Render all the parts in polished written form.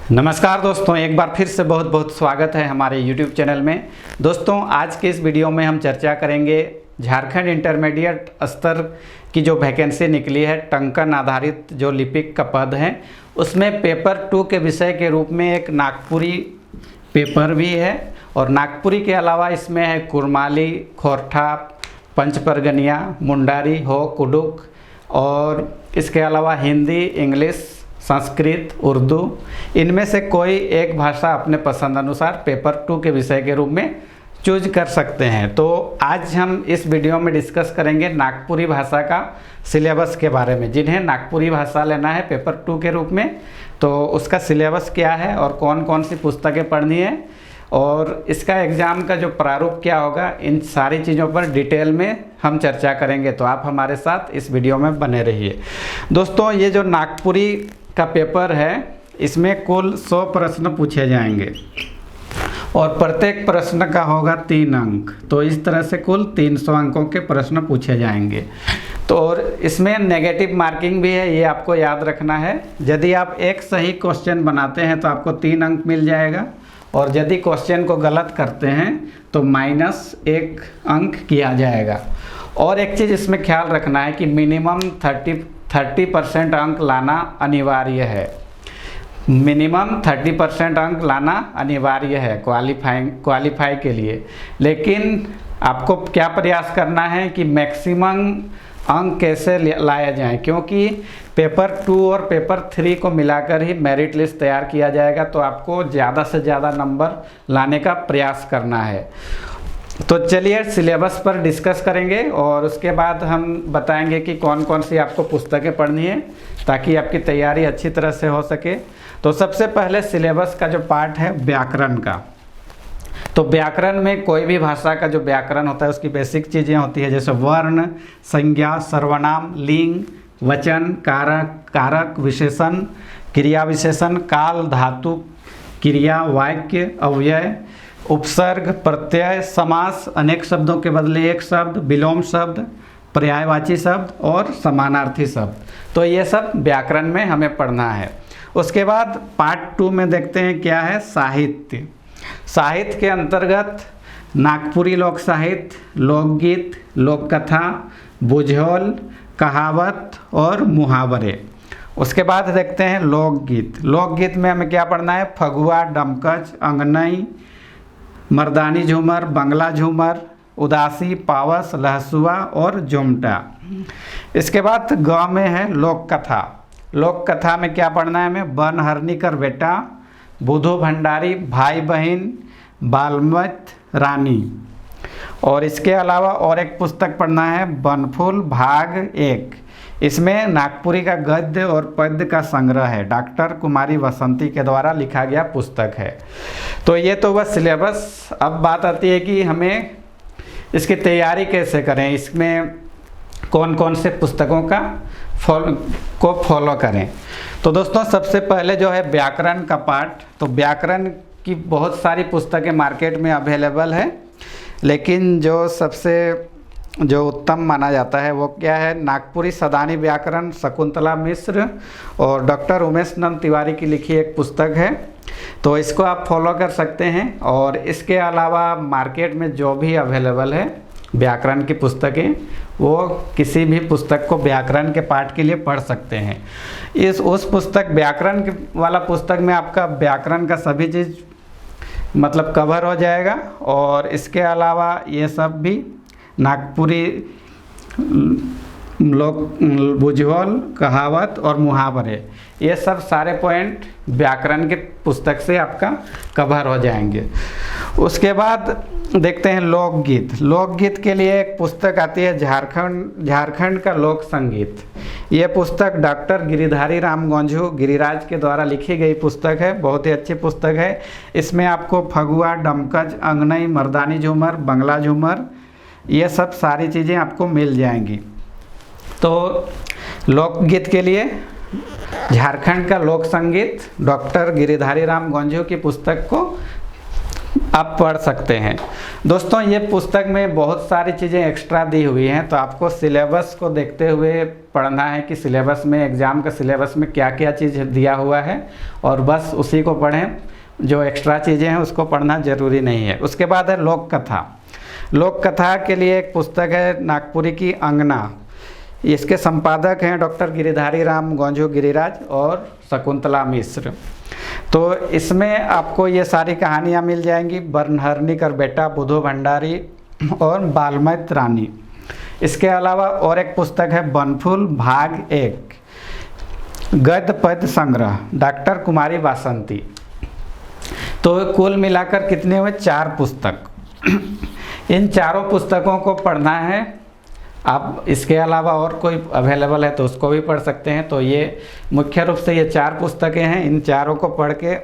नमस्कार दोस्तों, एक बार फिर से बहुत बहुत स्वागत है हमारे YouTube चैनल में। दोस्तों, आज के इस वीडियो में हम चर्चा करेंगे झारखंड इंटरमीडिएट स्तर की जो वैकेंसी निकली है, टंकन आधारित जो लिपिक का पद है, उसमें पेपर 2 के विषय के रूप में एक नागपुरी पेपर भी है और नागपुरी के अलावा इसमें है कुरमाली, खोरठा, पंचपरगनिया, मुंडारी, हो, कुडुक और इसके अलावा हिंदी, इंग्लिश, संस्कृत, उर्दू, इनमें से कोई एक भाषा अपने पसंद अनुसार पेपर 2 के विषय के रूप में चूज कर सकते हैं। तो आज हम इस वीडियो में डिस्कस करेंगे नागपुरी भाषा का सिलेबस के बारे में। जिन्हें नागपुरी भाषा लेना है पेपर 2 के रूप में, तो उसका सिलेबस क्या है और कौन कौन सी पुस्तकें पढ़नी है और इसका एग्ज़ाम का जो प्रारूप क्या होगा, इन सारी चीज़ों पर डिटेल में हम चर्चा करेंगे। तो आप हमारे साथ इस वीडियो में बने रहिए। दोस्तों, ये जो नागपुरी का पेपर है, इसमें कुल 100 प्रश्न पूछे जाएंगे और प्रत्येक प्रश्न का होगा 3 अंक। तो इस तरह से कुल 300 अंकों के प्रश्न पूछे जाएंगे। तो और इसमें नेगेटिव मार्किंग भी है, ये आपको याद रखना है। यदि आप एक सही क्वेश्चन बनाते हैं तो आपको 3 अंक मिल जाएगा और यदि क्वेश्चन को गलत करते हैं तो -1 अंक किया जाएगा। और एक चीज़ इसमें ख्याल रखना है कि मिनिमम 30% अंक लाना अनिवार्य है। मिनिमम 30% अंक लाना अनिवार्य है क्वालिफाई के लिए। लेकिन आपको क्या प्रयास करना है कि मैक्सिमम अंक कैसे लाया जाए, क्योंकि पेपर 2 और पेपर 3 को मिलाकर ही मेरिट लिस्ट तैयार किया जाएगा। तो आपको ज़्यादा से ज़्यादा नंबर लाने का प्रयास करना है। तो चलिए सिलेबस पर डिस्कस करेंगे और उसके बाद हम बताएंगे कि कौन कौन सी आपको पुस्तकें पढ़नी है ताकि आपकी तैयारी अच्छी तरह से हो सके। तो सबसे पहले सिलेबस का जो पार्ट है व्याकरण का, तो व्याकरण में कोई भी भाषा का जो व्याकरण होता है उसकी बेसिक चीज़ें होती है, जैसे वर्ण, संज्ञा, सर्वनाम, लिंग, वचन, कारक, विशेषण, क्रिया विशेषण, काल, धातु, क्रिया, वाक्य, अव्यय, उपसर्ग, प्रत्यय, समास, अनेक शब्दों के बदले एक शब्द, विलोम शब्द, पर्यायवाची शब्द और समानार्थी शब्द। तो ये सब व्याकरण में हमें पढ़ना है। उसके बाद पार्ट 2 में देखते हैं क्या है, साहित्य। साहित्य के अंतर्गत नागपुरी लोक साहित्य, लोकगीत, लोककथा, बुझौल, कहावत और मुहावरे। उसके बाद देखते हैं लोकगीत। लोकगीत में हमें क्या पढ़ना है, फगुआ, डमकच, अंगनई, मर्दानी झूमर, बंगला झूमर, उदासी, पावस, लहसुआ और जुमटा। इसके बाद ग में है लोक कथा। लोक कथा में क्या पढ़ना है हमें, बन हरनीकर बेटा, बुधो भंडारी, भाई बहन, बालमत रानी। और इसके अलावा और एक पुस्तक पढ़ना है बनफूल भाग 1। इसमें नागपुरी का गद्य और पद्य का संग्रह है, डॉक्टर कुमारी वसंती के द्वारा लिखा गया पुस्तक है। तो ये तो बस सिलेबस। अब बात आती है कि हमें इसकी तैयारी कैसे करें, इसमें कौन कौन से पुस्तकों का फॉलो करें। तो दोस्तों, सबसे पहले जो है व्याकरण का पार्ट। तो व्याकरण की बहुत सारी पुस्तकें मार्केट में अवेलेबल है, लेकिन जो सबसे उत्तम माना जाता है वो क्या है, नागपुरी सदानी व्याकरण, शकुंतला मिश्र और डॉक्टर उमेश नंद तिवारी की लिखी एक पुस्तक है। तो इसको आप फॉलो कर सकते हैं। और इसके अलावा मार्केट में जो भी अवेलेबल है व्याकरण की पुस्तकें, वो किसी भी पुस्तक को व्याकरण के पाठ के लिए पढ़ सकते हैं। उस पुस्तक व्याकरण वाला पुस्तक में आपका व्याकरण का सभी चीज़ मतलब कवर हो जाएगा। और इसके अलावा ये सब भी नागपुरी लोक बुझौल, कहावत और मुहावरे, ये सब सारे पॉइंट व्याकरण के पुस्तक से आपका कवर हो जाएंगे। उसके बाद देखते हैं लोकगीत। लोकगीत के लिए एक पुस्तक आती है झारखंड का लोक संगीत। ये पुस्तक डॉक्टर गिरिधारी राम गंझू गिरिराज के द्वारा लिखी गई पुस्तक है, बहुत ही अच्छी पुस्तक है। इसमें आपको फगुआ, डमकच, अंगनई, मर्दानी झूमर, बंगला झूमर, ये सब सारी चीज़ें आपको मिल जाएंगी। तो लोकगीत के लिए झारखंड का लोक संगीत डॉक्टर गिरिधारी राम गंझू की पुस्तक को आप पढ़ सकते हैं। दोस्तों ये पुस्तक में बहुत सारी चीज़ें एक्स्ट्रा दी हुई हैं, तो आपको सिलेबस को देखते हुए पढ़ना है कि सिलेबस में, एग्ज़ाम का सिलेबस में क्या क्या चीज़ दिया हुआ है, और बस उसी को पढ़ें। जो एक्स्ट्रा चीज़ें हैं उसको पढ़ना ज़रूरी नहीं है। उसके बाद है लोक कथा। लोक कथा के लिए एक पुस्तक है नागपुरी की अंगना। इसके संपादक हैं डॉक्टर गिरिधारी राम गौंझू गिरिराज और शकुंतला मिश्र। तो इसमें आपको ये सारी कहानियाँ मिल जाएंगी। बर्नहरनी कर बेटा, बुधो भंडारी और बालमैत रानी। इसके अलावा और एक पुस्तक है बनफूल भाग 1, गद्य पद्य संग्रह, डॉक्टर कुमारी वासंती। तो कुल मिलाकर कितने हुए? 4 पुस्तक। इन चारों पुस्तकों को पढ़ना है। आप इसके अलावा और कोई अवेलेबल है तो उसको भी पढ़ सकते हैं। तो ये मुख्य रूप से ये 4 पुस्तकें हैं। इन चारों को पढ़ के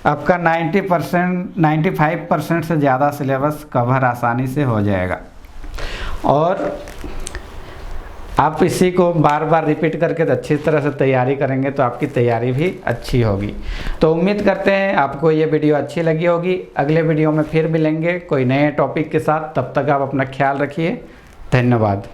आपका 95% से ज़्यादा सिलेबस कवर आसानी से हो जाएगा, और आप इसी को बार बार रिपीट करके अच्छी तरह से तैयारी करेंगे तो आपकी तैयारी भी अच्छी होगी। तो उम्मीद करते हैं आपको ये वीडियो अच्छी लगी होगी। अगले वीडियो में फिर मिलेंगे कोई नए टॉपिक के साथ। तब तक आप अपना ख्याल रखिए। धन्यवाद।